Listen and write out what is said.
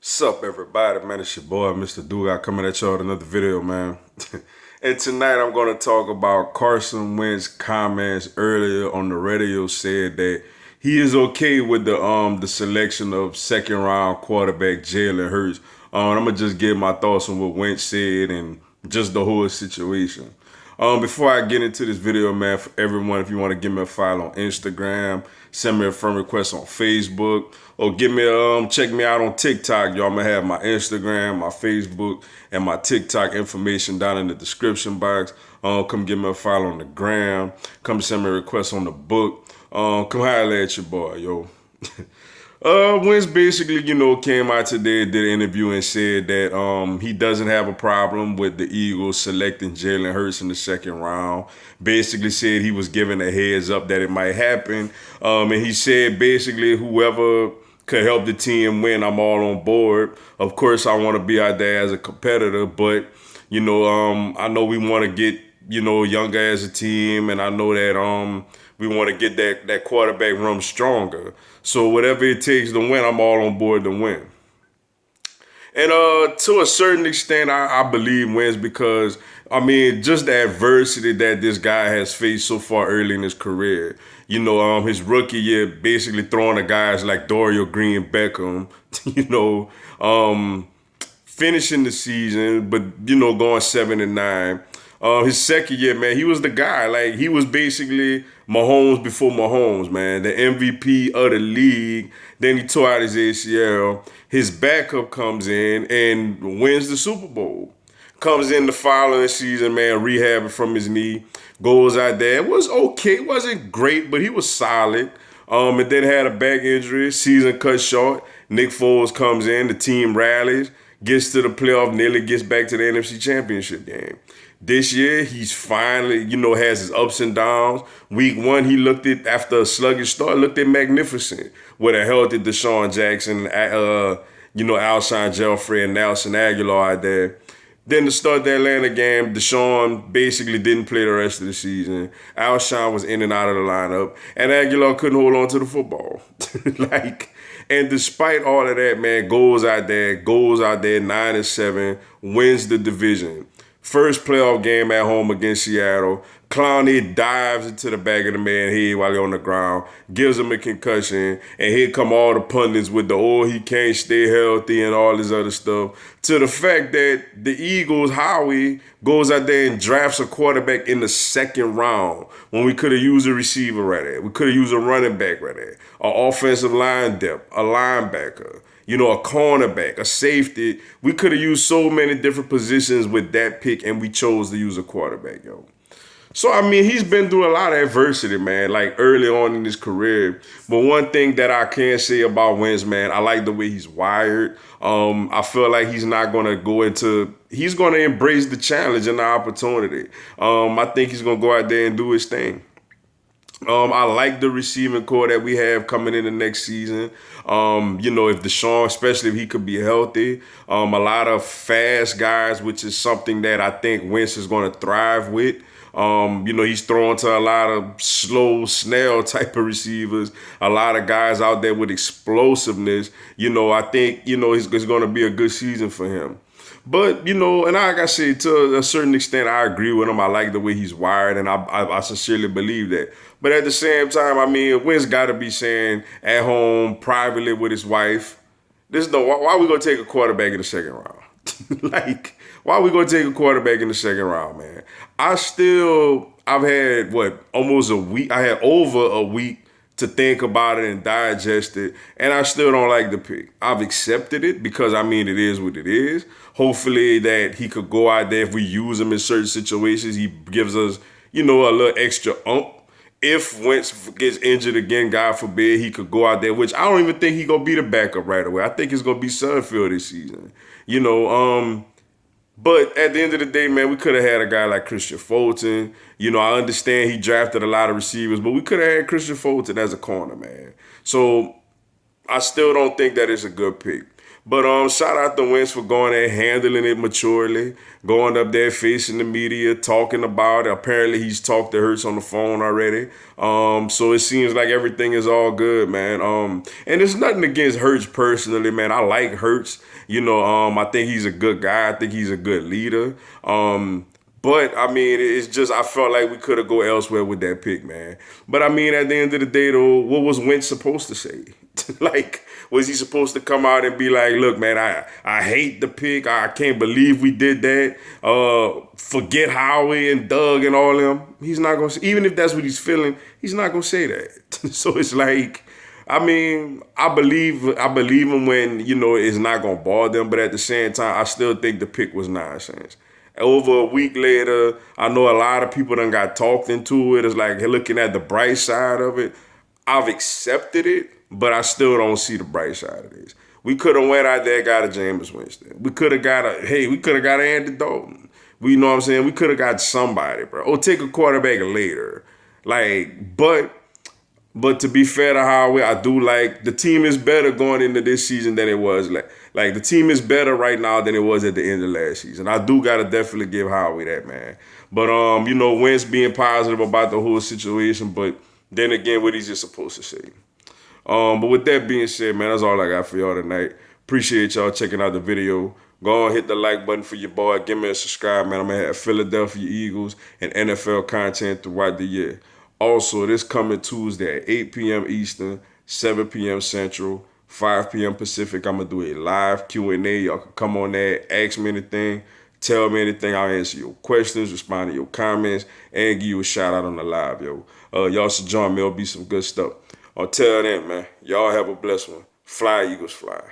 Sup everybody, man, it's your boy Mr. Duga coming at y'all with another video, man. And tonight I'm going to talk about Carson Wentz comments earlier on the radio said that he is okay with the selection of second round quarterback Jalen Hurts. I'm gonna just give my thoughts on what Wentz said and just the whole situation. Before I get into this video, man, for everyone, if you want to give me a follow on Instagram, send me a friend request on Facebook, or give me check me out on TikTok. Y'all, I'm gonna have my Instagram, my Facebook, and my TikTok information down in the description box. Come give me a follow on the gram. Come send me a request on the book. Come holler at your boy, yo. Wentz basically, came out today, did an interview and said that he doesn't have a problem with the Eagles selecting Jalen Hurts in the second round. Basically said he was given a heads up that it might happen. And he said basically whoever could help the team win, I'm all on board. Of course, I want to be out there as a competitor, but, I know we want to get, younger as a team, and I know that we want to get that quarterback room stronger. So whatever it takes to win, I'm all on board to win. And to a certain extent, I believe Wentz because, just the adversity that this guy has faced so far early in his career. His rookie year, basically throwing to guys like Dorial Green Beckham, finishing the season, but, going 7-9. His second year, man, he was the guy. Like, he was basically Mahomes before Mahomes, man. The MVP of the league. Then he tore out his ACL. His backup comes in and wins the Super Bowl. Comes in the following season, man, rehabbing from his knee. Goes out there. It was okay. It wasn't great, but he was solid. And then had a back injury. Season cut short. Nick Foles comes in. The team rallies. Gets to the playoff. Nearly gets back to the NFC Championship game. This year, he's finally, has his ups and downs. Week one, he looked at, after a sluggish start, looked at magnificent with a healthy Deshaun Jackson, Alshon Jeffrey and Nelson Aguilar out there. Then to start the Atlanta game, Deshaun basically didn't play the rest of the season. Alshon was in and out of the lineup, and Aguilar couldn't hold on to the football. And despite all of that, man, goes out there 9-7, wins the division. First playoff game at home against Seattle. Clowney dives into the back of the man's head while he's on the ground, gives him a concussion, and here come all the pundits with he can't stay healthy and all this other stuff, to the fact that the Eagles, Howie, goes out there and drafts a quarterback in the second round when we could have used a receiver right there. We could have used a running back right there, an offensive line depth, a linebacker, a cornerback, a safety. We could have used so many different positions with that pick, and we chose to use a quarterback, yo. So, he's been through a lot of adversity, man, like early on in his career. But one thing that I can say about Wentz, man, I like the way he's wired. I feel like he's not going to he's going to embrace the challenge and the opportunity. I think he's going to go out there and do his thing. I like the receiving core that we have coming in the next season. If Deshaun, especially if he could be healthy, a lot of fast guys, which is something that I think Wentz is going to thrive with. He's throwing to a lot of slow, snail type of receivers, a lot of guys out there with explosiveness. I think, it's going to be a good season for him. But, and like I said, to a certain extent, I agree with him. I like the way he's wired, and I sincerely believe that. But at the same time, Wentz got to be saying at home, privately with his wife, why are we going to take a quarterback in the second round? Why are we going to take a quarterback in the second round, man? I've had, almost a week. I had over a week to think about it and digest it, and I still don't like the pick. I've accepted it because, it is what it is. Hopefully that he could go out there if we use him in certain situations. He gives us, a little extra oomph. If Wentz gets injured again, God forbid, he could go out there, which I don't even think he's going to be the backup right away. I think it's going to be Sudfeld this season. But at the end of the day, man, we could have had a guy like Christian Fulton. I understand he drafted a lot of receivers, but we could have had Christian Fulton as a corner, man. So I still don't think that it's a good pick. But shout out to Wentz for going there, handling it maturely, going up there, facing the media, talking about it. Apparently, he's talked to Hurts on the phone already. So it seems like everything is all good, man. And it's nothing against Hurts personally, man. I like Hurts. I think he's a good guy. I think he's a good leader. But I mean, it's just I felt like we could have go elsewhere with that pick, man. But I mean, at the end of the day, though, what was Wentz supposed to say? Like, was he supposed to come out and be like, "Look, man, I hate the pick. I can't believe we did that. Forget Howie and Doug and all them." He's not gonna say, even if that's what he's feeling, he's not gonna say that. So it's like, I mean, I believe him when it's not gonna bother them, but at the same time, I still think the pick was nonsense. Over a week later, I know a lot of people done got talked into it. It's like looking at the bright side of it. I've accepted it, but I still don't see the bright side of this. We could have went out there and got a Jameis Winston. We could have got a Andy Dalton. We know what I'm saying? We could have got somebody, bro. Or take a quarterback later. But to be fair to Howie, I do like the team is better going into this season than it was. Like the team is better right now than it was at the end of last season. I do gotta definitely give Howie that, man. But Wentz being positive about the whole situation, but then again, what he's just supposed to say. But with that being said, man, that's all I got for y'all tonight. Appreciate y'all checking out the video. Go on, hit the like button for your boy. Give me a subscribe, man. I'm going to have Philadelphia Eagles and NFL content throughout the year. Also, this coming Tuesday at 8 p.m. Eastern, 7 p.m. Central, 5 p.m. Pacific, I'm going to do a live Q&A. Y'all can come on there, ask me anything, tell me anything. I'll answer your questions, respond to your comments, and give you a shout out on the live, yo. Y'all should join me. It'll be some good stuff. Until then, man, y'all have a blessed one. Fly, Eagles, fly.